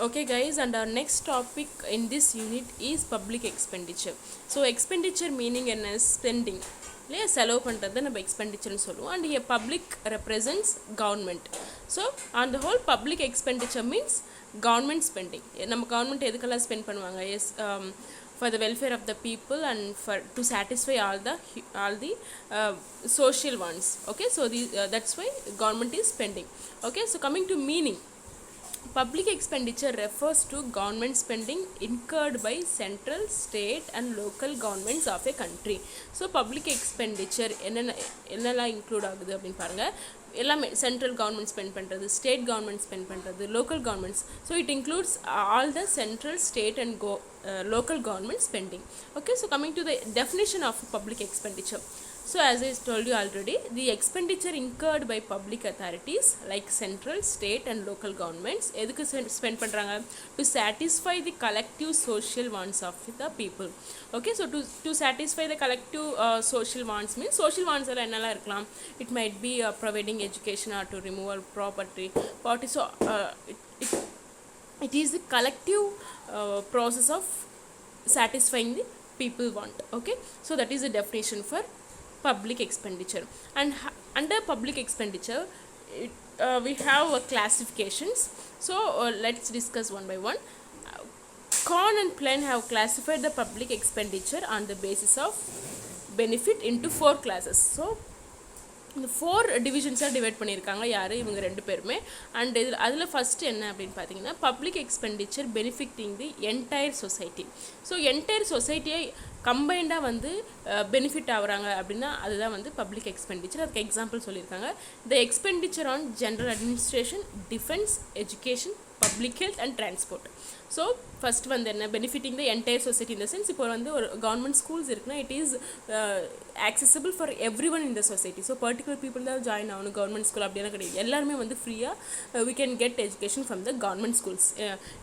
Okay guys, and our next topic in this unit is public expenditure. So expenditure meaning என்ன spending இல்லையா செலவு பண்ணுறது நம்ம எக்ஸ்பெண்டிச்சர்னு சொல்லுவோம். And here public represents government. So on the whole public expenditure means government spending. நம்ம government எதுக்கெல்லாம் spend பண்ணுவாங்க? Yes for the welfare of the people and for to satisfy all the social wants. Okay, so that's why government is spending. Okay, so coming to meaning, public expenditure refers to government spending incurred by central, state and local governments of a country. So public expenditure என்னெல்லாம் include ஆகுது அப்படின்னு பாருங்கள். எல்லாமே central government spend பண்ணுறது, state government spend பண்ணுறது, local governments. So it includes all the central, state and local government spending. Okay, so coming to the definition of public expenditure. So as I told you already, the expenditure incurred by public authorities like central, state and local governments எதுக்கு spend பண்ணுறாங்க? To satisfy the collective social wants of the people. Okay, so to satisfy the collective social wants means social wants எல்லாம் என்னெல்லாம் இருக்கலாம்? It might be providing education or to remove property. So it is the collective process of satisfying the people want. Okay, so that is the definition for public expenditure. And under public expenditure we have classifications. So let's discuss one by one. Kahn and Klein have classified the public expenditure on the basis of benefit into 4 classes. So இந்த 4 டிவிஷன்ஸாக divide பண்ணியிருக்காங்க யார்? இவங்க 2 பேருமே. And இதில் அதில் first என்ன அப்படின்னு பார்த்தீங்கன்னா, public expenditure benefiting the entire society. So entire சொசைட்டியை கம்பைண்டாக வந்து பெனிஃபிட் ஆகுறாங்க அப்படின்னா அதுதான் வந்து பப்ளிக் எக்ஸ்பெண்டிச்சர். அதுக்கு எக்ஸாம்பிள் சொல்லியிருக்காங்க. The expenditure on general administration, defence, education, public health and transport. So first வந்து என்ன, பெனிஃபிட்டிங் த என்டையர் சொசைட்டி. இந்த சென்ஸ் இப்போ வந்து ஒரு கவர்மெண்ட் ஸ்கூல்ஸ் இருக்குன்னா it is accessible for everyone in the society. So particular people தான் join ஆகணும் government school அப்படியெல்லாம் கிடையாது. எல்லாருமே வந்து ஃப்ரீயாக we can get education from the government schools.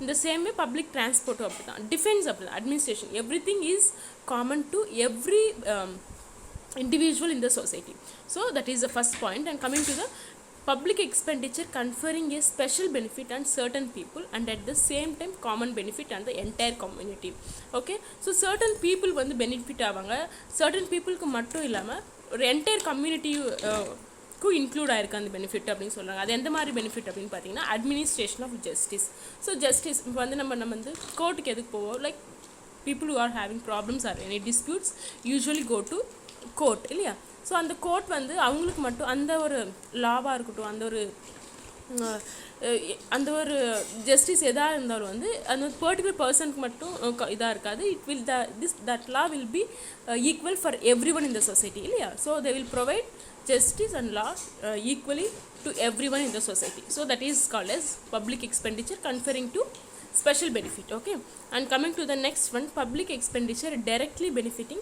இந்த சேம் வே பப்ளிக் டிரான்ஸ்போர்ட்டும் அப்படி தான், டிஃபென்ஸ் அப்படி தான், administration, every thing is common to every individual in the society. So that is the first point. And coming to the public expenditure conferring a special benefit on certain people and at the same time common benefit on the entire community. Okay, so certain people வந்து benefit ஆவாங்க, certain peopleக்கு மட்டும் இல்லாமல் ஒரு entire community include ஆயிருக்கு அந்த benefit அப்படின்னு சொல்கிறாங்க. அது எந்த மாதிரி பெனிஃபிட் அப்படின்னு பார்த்தீங்கன்னா, administration of justice. So justice இப்போ வந்து நம்ம வந்து கோர்ட்டுக்கு எதுக்கு போவோம்? Like people who are having problems or any disputes usually go to court இல்லையா? ஸோ அந்த கோர்ட் வந்து அவங்களுக்கு மட்டும் அந்த ஒரு லாவாக இருக்கட்டும், அந்த ஒரு ஜஸ்டிஸ் எதாக இருந்தாலும் வந்து அந்த பர்டிகுலர் பர்சனுக்கு மட்டும் இதாக இருக்காது. It will that law will be equal for everyone in the society இல்லையா? So they will provide justice and law equally to everyone in the society. So that is called as public expenditure conferring to special benefit. Okay, and coming to the next one, public expenditure directly benefiting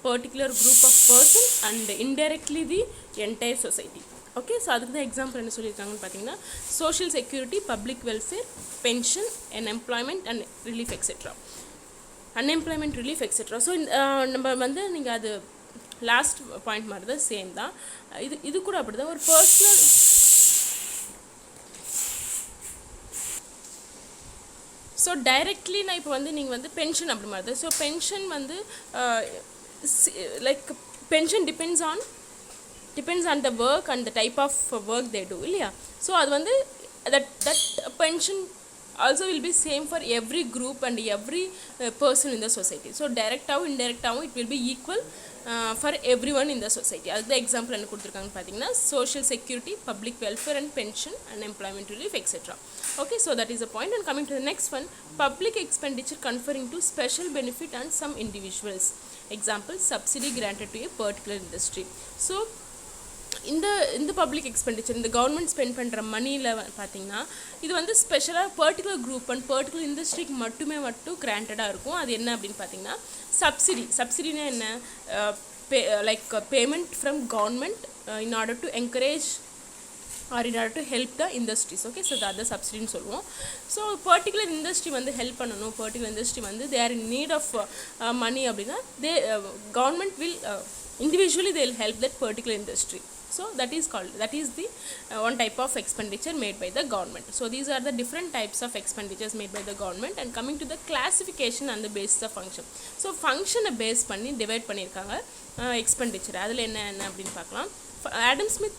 particular group of person and indirectly the entire society. Okay, so அதுக்கு தான் example என்ன சொல்லியிருக்காங்கன்னு பார்த்தீங்கன்னா, social security, public welfare, pension, employment and relief etcetera, unemployment relief etcetera. So நம்ம வந்து நீங்கள் அது last point மாதிரி தான், சேம் தான். இது கூட அப்படி தான் ஒரு பர்சனல். ஸோ டைரெக்ட்லி நான் இப்போ வந்து நீங்கள் வந்து பென்ஷன் அப்படி மாதிரி தான். ஸோ பென்ஷன் வந்து like pension depends on the work and the type of work they do இல்லையா? ஸோ அது வந்து that pension also will be same for every group and every person in the society. So direct ஆவும் indirect ஆவும் it will be equal for everyone in the society. அதுக்கு தான் example என்ன கொடுத்துருக்காங்கன்னு பார்த்தீங்கன்னா, social security, public welfare and pension and employment relief etc. Okay, so that is the point. And coming to the next one, public expenditure conferring to special benefit on some individuals. Example, subsidy granted to a particular industry. So இந்த public expenditure, இந்த government spend பண்ணுற மணியில் பார்த்தீங்கன்னா இது வந்து ஸ்பெஷலாக particular group and particular இண்டஸ்ட்ரிக்கு மட்டும் கிராண்டடாக இருக்கும். அது என்ன அப்படின்னு பார்த்தீங்கன்னா, சப்சிடினா என்ன, like payment from government in order to encourage or in order to help the industries. Okay, so that the subsidy னு சொல்லுவோம். ஸோ பர்டிகுலர் இண்டஸ்ட்ரி வந்து ஹெல்ப் பண்ணணும், பர்டிகுலர் இண்டஸ்ட்ரி வந்து they are in need of money அப்படின்னா government will individually they will help that particular industry. So that is the one type of expenditure made by the government. So these are the different types of expenditures made by the government. And coming to the classification and the basis of function. So function base பண்ணி divide பண்ணிருக்காங்க expenditure. அதில் என்ன அப்படின்னு பார்க்கலாம். Adam Smith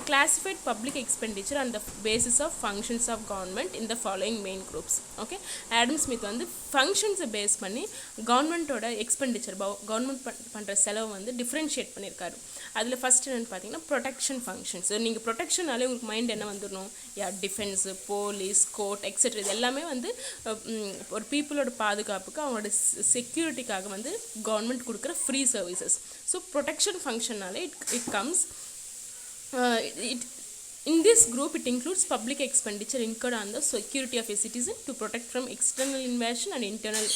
classified public expenditure on the basis of functions of government in the following main groups. Okay, Adam Smith வந்து functions base பண்ணி கவர்மெண்ட்டோட expenditure government பண்ணுற செலவு வந்து டிஃப்ரென்ஷியேட் பண்ணியிருக்காரு. அதில் ஃபஸ்ட் என்னென்னு பார்த்தீங்கன்னா ப்ரொடெக்ஷன் ஃபங்க்ஷன்ஸ். நீங்கள் ப்ரொடெக்ஷனாலே உங்களுக்கு மைண்ட் என்ன வந்துடணும், டிஃபென்ஸு, போலீஸ், கோர்ட் எக்ஸெட்ரா இது எல்லாமே வந்து ஒரு பீப்புளோட பாதுகாப்புக்கு அவங்களோட செக்யூரிட்டிக்காக வந்து கவர்மெண்ட் கொடுக்குற ஃப்ரீ சர்வீசஸ். ஸோ ப்ரொடெக்ஷன் ஃபங்க்ஷன்னாலே it comes in this group it includes public expenditure incurred on the security of a citizen to protect from external invasion and internal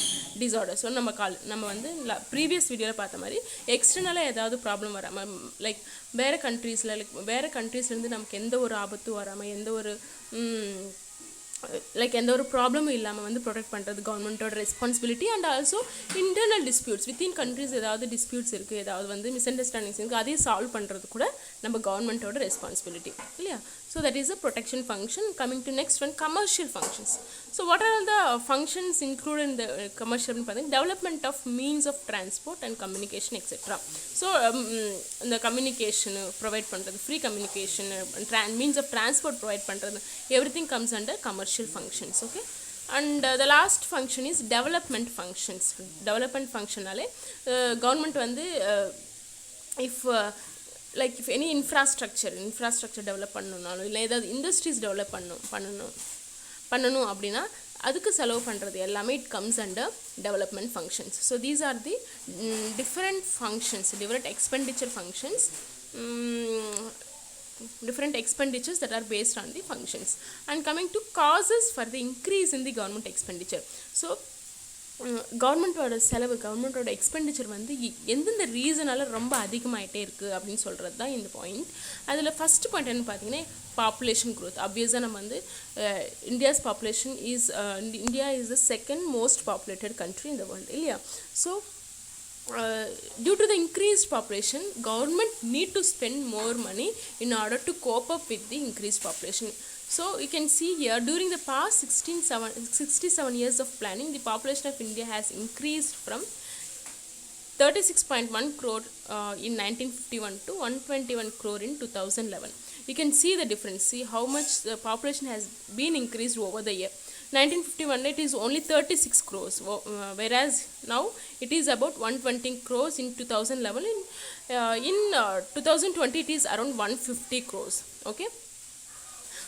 disorders. So நம்ம வந்து previous வீடியோவில் பார்த்த மாதிரி எக்ஸ்டர்னலாக ஏதாவது problem வராமல், like வேறு கண்ட்ரீஸ்லேருந்து நமக்கு எந்த ஒரு ஆபத்தும் வராமல், எந்த ஒரு ப்ராப்ளமும் இல்லாமல் வந்து ப்ரொடெக்ட் பண்ணுறது கவர்மெண்ட்டோட responsibility. And also internal disputes within countries ஏதாவது டிஸ்பியூட்ஸ் இருக்குது, ஏதாவது வந்து மிஸ் அண்டர்ஸ்டாண்டிங்ஸ் இருக்குது, அதையும் சால்வ் பண்ணுறது கூட நம்ம கவர்மெண்ட்டோட ரெஸ்பான்சிபிலிட்டி இல்லையா. So that is a protection function. Coming to next one, commercial functions. So what are the functions include in the கமர்ஷியல்னு பார்த்தீங்கன்னா development of means of transport and communication etcetera. So இந்த communication provide பண்ணுறது, free communication, means of transport provide பண்ணுறது, everything comes under commercial functions. Okay, and the last function is development functions. Development function naale government vandu if any infrastructure develop பண்ணனும்னாலோ இல்லை ஏதாவது industries develop பண்ணணும் அப்படின்னா அதுக்கு செலவு பண்ணுறது எல்லாமே it comes under development functions. So these are the different functions, different expenditure functions, different expenditures that are based on the functions. And coming to causes for the increase in the government expenditure. So கவர்மெண்ட்டோட செலவு, கவர்மெண்ட்டோட expenditure வந்து எந்தெந்த ரீசனால் ரொம்ப அதிகமாகிட்டே இருக்குது அப்படின்னு சொல்கிறது தான் இந்த பாயிண்ட். அதில் ஃபஸ்ட்டு பாயிண்ட் என்னென்னு பார்த்தீங்கன்னா பாப்புலேஷன் க்ரோத். ஆப்வியஸாக நம்ம வந்து India's population India is the second most populated country in the world இல்லையா. So due to the increased population, government need to spend more money in order to cope up with the increased population. So you can see here, during the past 67 years of planning, the population of India has increased from 36.1 crore in 1951 to 121 crore in 2011. You can see the difference. See how much the population has been increased over the year. 1951 it is only 36 crores, whereas now it is about 120 crores in 2011. In 2020 it is around 150 crores. Okay,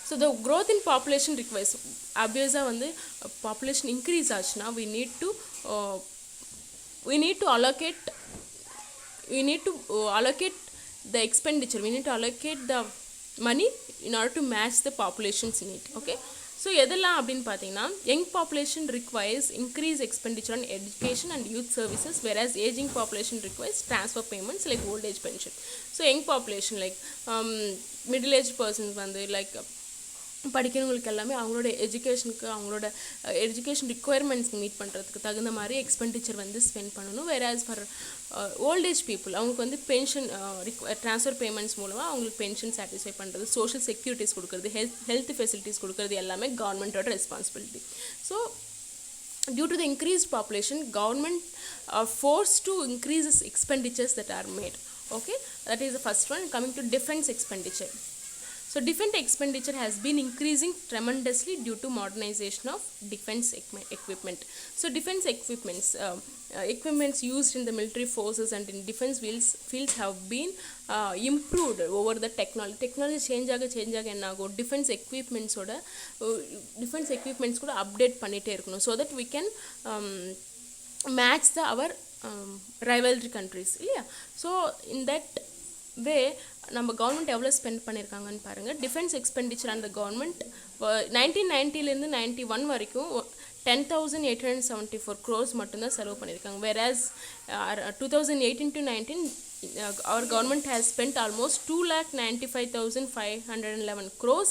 so the growth in population requires, obviously வந்து population increase ஆச்சுன்னா we need to allocate the expenditure, we need to allocate the money in order to match the population's need. Okay, so எதெல்லாம் அப்படின்னு பார்த்தீங்கன்னா young population requires increase expenditure on education and youth services, வெராஸ் ageing population requires transfer payments like old age pension. So young population like middle age persons வந்து like படிக்கிறவங்களுக்கு எல்லாமே அவங்களோட எஜுகேஷனுக்கு, அவங்களோட education ரிக்குவயர்மெண்ட்ஸ்க்கு meet பண்ணுறதுக்கு தகுந்த மாதிரி எக்ஸ்பெண்டிச்சர் வந்து ஸ்பெண்ட் பண்ணணும். வேறாஸ் ஃபார் ஓல்ட் ஏஜ் பீப்புள் அவங்களுக்கு வந்து பென்ஷன் ட்ரான்ஸ்ஃபர் பேமெண்ட்ஸ் மூலமாக அவங்களுக்கு பென்ஷன் சாட்டிஸ்ஃபை பண்ணுறது, சோஷியல் செக்யூரிட்டிஸ் கொடுக்குறது, ஹெல்த் ஃபெசிலிட்டிஸ் கொடுக்குறது எல்லாமே கவர்மெண்ட்டோட responsibility. So due to the increased population, government are forced to increase its expenditures that are made. Okay, that is the first one. Coming to defense expenditure. So defense expenditure has been increasing tremendously due to modernization of defense equipment. So defense equipments used in the military forces and in defense fields have been improved over the technology change ஆக என்ன ஆகும், defense equipments கூட update பண்ணிட்டே இருக்கணும், so that we can match our rivalry countries இல்லையா. So in that way நம்ம government எவ்வளோ spend பண்ணியிருக்காங்கன்னு பாருங்கள். டிஃபென்ஸ் எக்ஸ்பெண்டிச்சர் அந்த கவர்மெண்ட் 1990லேருந்து 91 வரைக்கும் 10,874 crores மட்டும்தான் செலவு பண்ணியிருக்காங்க. வேறாஸ் 2018 to 19 our government has spent almost 2,95,511 crores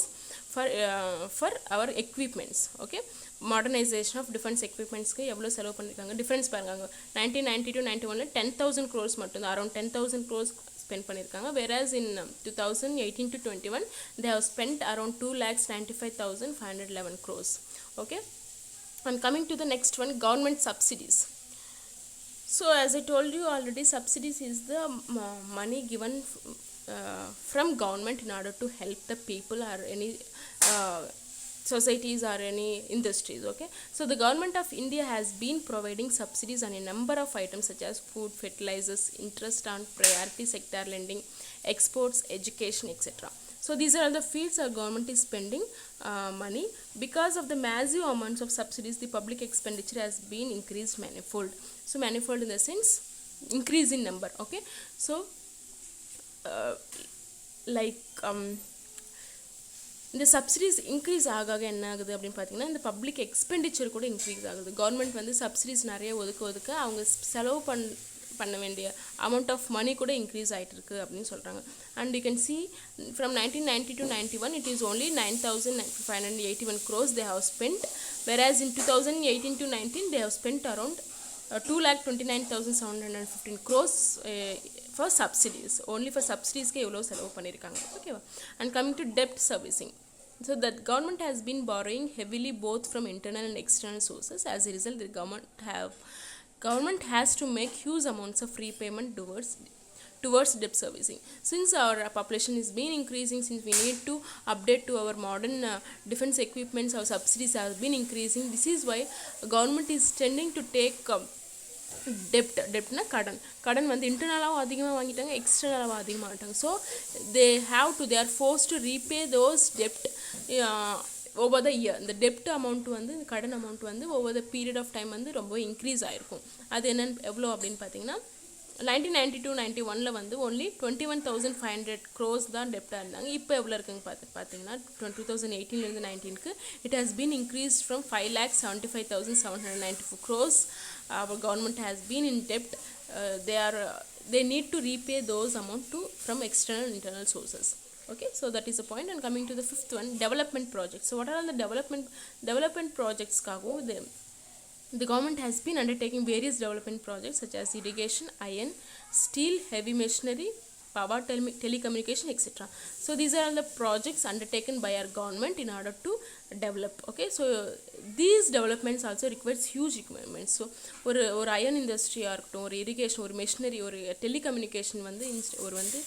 for our equipments. Okay, modernisation of defence எக்யூப்மெண்ட்ஸ்க்கு எவ்வளோ செலவு பண்ணியிருக்காங்க, டிஃப்ரென்ஸ் பாருங்க. 1990 to 91 10,000 crores மட்டும்தான், அரௌண்ட் 10,000 crores spend பண்ணியிருக்காங்க. Whereas in 2018 to 21 they have spent around 2,95,511 crores. Okay, and coming to the next one, government subsidies. So as I told you already, subsidies is the money given from government in order to help the people or any societies or any industries. Okay, so the government of India has been providing subsidies on a number of items such as food, fertilizers, interest on priority sector lending, exports, education, etc. So these are all the fields our government is spending money. Because of the massive amounts of subsidies, the public expenditure has been increased manifold. So manifold in the sense increase in number. Okay, so like இந்த subsidies increase ஆக என்ன ஆகுது அப்படின்னு பார்த்தீங்கன்னா, இந்த public expenditure கூட increase ஆகுது. Government வந்து சப்சிடிஸ் நிறைய ஒதுக்க அவங்க செலவு பண்ண வேண்டிய அமௌண்ட் ஆஃப் மணி கூட இன்க்ரீஸ் ஆகிட்டு இருக்குது அப்படின்னு சொல்கிறாங்க. And you can see from 1990 to 91 it is only 9,581 crores they have spent, whereas in 2018 to 19 they have spent around 2,29,715 crores for subsidies. Only for subsidies ke evlo selavu pannirukanga. Okay, and coming to debt servicing. So the government has been borrowing heavily both from internal and external sources. As a result, the government has to make huge amounts of repayment towards debt servicing. Since our population is been increasing, since we need to update to our modern defense equipments, our subsidies have been increasing. This is why government is tending to take டெப்ட்னா கடன் வந்து இன்டர்னலாகவும் அதிகமாக வாங்கிட்டாங்க, எக்ஸ்டர்னலாகவும் அதிகமாக வாங்கிட்டாங்க. So they are forced to repay those debt over the year. இந்த டெப்ட் amount வந்து கடன் amount வந்து over the period of time வந்து ரொம்ப இன்க்ரீஸ் ஆகிருக்கும். அது என்னென்னு எவ்வளோ அப்படின்னு பார்த்தீங்கன்னா, 1990 to 91 வந்து only 21,500 crores தான் டெப்டாக இருந்தாங்க. இப்போ எவ்வளோ இருக்குங்க பார்த்தீங்கன்னா 2018 19க்கு it has been increased from 5,75,794 crores. Our government has been in debt. They need to repay those amount from external and internal sources. Okay, so that is the point. And coming to the fifth one, development projects. So what are all the development projects kago? The government has been undertaking various development projects such as irrigation, iron, steel, heavy machinery, power, telecommunication, etc. So these are all the projects undertaken by our government in order to develop. Okay, so these developments also requires huge equipment. So ஒரு iron industry இருக்கட்டும், ஒரு irrigation, ஒரு machinery, ஒரு telecommunication வந்து ஒரு வந்து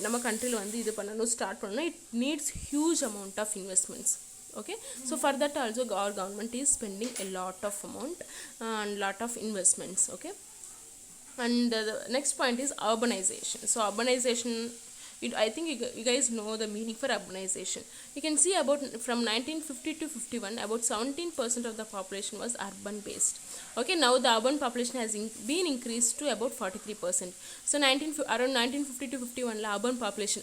நம்ம கண்ட்ரியில் வந்து இது பண்ணணும் ஸ்டார்ட் பண்ணணும், it needs huge amount of investments. Okay, so for that also our government is spending a lot of amount and lot of investments. Okay, and the next point is urbanization. So urbanization, I think you guys know the meaning for urbanization. You can see about from 1950 to 51 about 17% of the population was urban based. Okay, now the urban population has been increased to about 43%. So around 1950 to 51 urban population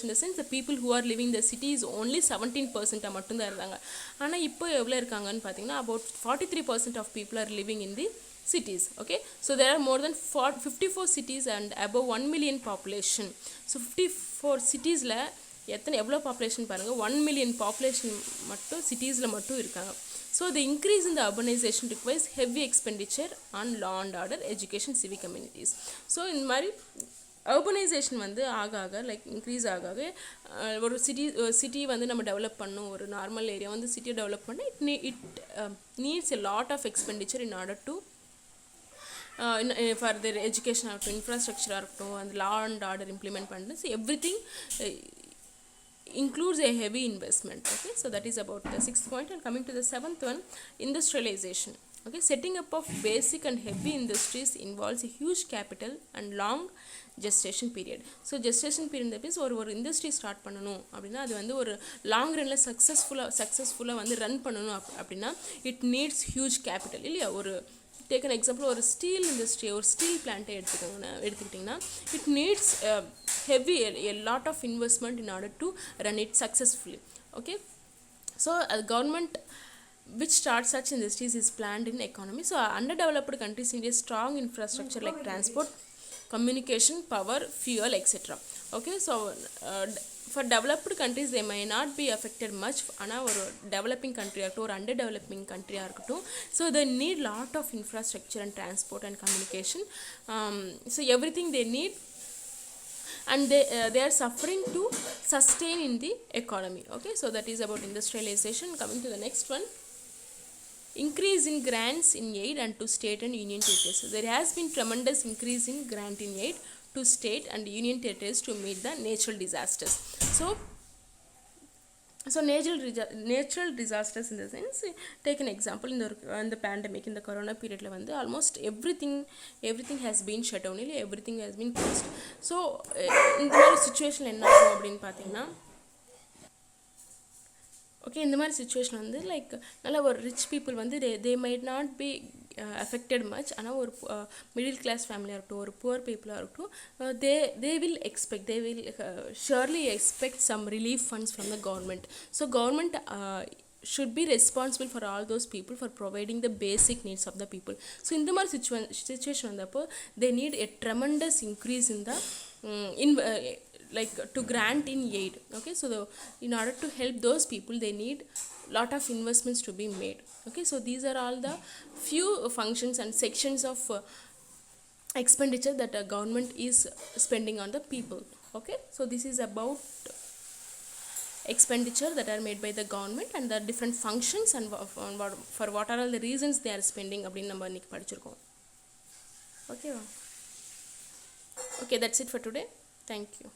in the sense the people who are living in the city is only 17% மட்டும் தான் இருந்தாங்க. ஆனால் இப்போ எவ்வளோ இருக்காங்கன்னு பார்த்தீங்கன்னா about 43% of people are living in the cities. Okay, so there are more than 54 cities and above 1 million population. So 54 cities-ல எவ்வளோ population பாருங்கள், 1 million population மட்டும் சிட்டிஸில் மட்டும் இருக்காங்க. So the increase in the urbanization requires heavy expenditure on law and order, education, civic communities. So இந்த மாதிரி urbanisation வந்து ஆக like increase ஆக ஒரு சிட்டி வந்து நம்ம டெவலப் பண்ணணும், ஒரு நார்மல் ஏரியா வந்து சிட்டியை டெவலப் பண்ண it needs a lot of expenditure in order to for their education or infrastructure or and law and order implement panna. So everything includes a heavy investment. Okay, so that is about the sixth point. And coming to the seventh one, industrialization. Okay, setting up of basic and heavy industries involves a huge capital and long gestation period. So gestation period means ஒரு industry start பண்ணனும் அப்படினா அது வந்து ஒரு long runல successfully வந்து run பண்ணனும் அப்படினா it needs huge capital இல்லையா. ஒரு take an example, ஒரு steel industry or steel plant எடுத்துக்கிட்டிங்கன்னா it needs a lot of investment in order to run it successfully. Okay, so government which starts such industries is planned in economy. So underdeveloped countries need a strong infrastructure like transport, communication, power, fuel, etc. Okay, so for developed countries they may not be affected much. Ana or developing country or underdeveloping country arkattum, so they need lot of infrastructure and transport and communication. So everything they need and they are suffering to sustain in the economy. Okay, so that is about industrialization. Coming to the next one, increase in grants in aid and to state and union territories. So there has been tremendous increase in grant in aid to state and union territories to meet the natural disasters. So natural disasters in the sense, take an example in the pandemic, in the corona period la vandu almost everything has been shut down, everything has been closed. So இந்த மாதிரி situation என்ன ஆகும் அப்படின்னு பார்த்தீங்கன்னா, okay இந்த மாதிரி situation வந்து like நல்லா ஒரு ரிச் பீப்புள் வந்து they might not be affected much. ஆனால் ஒரு மிடில் கிளாஸ் ஃபேமிலியாக இருக்கட்டும், ஒரு புவர் பீப்புளாக இருக்கட்டும், they will expect, they will surely expect some relief funds from the government. So government should be responsible for all those people for providing the basic needs of the people. So in the மாதிரி situation வந்தப்போ they need a tremendous increase in the like to grant in aid. Okay, so in order to help those people they need lot of investments to be made. Okay, so these are all the few functions and sections of expenditure that a government is spending on the people. Okay, so this is about expenditure that are made by the government and the different functions and for what are all the reasons they are spending அப்படின்னு நம்ம இன்னைக்கு படிச்சிருக்கோம். ஓகேவா? Okay, that's it for today. Thank you.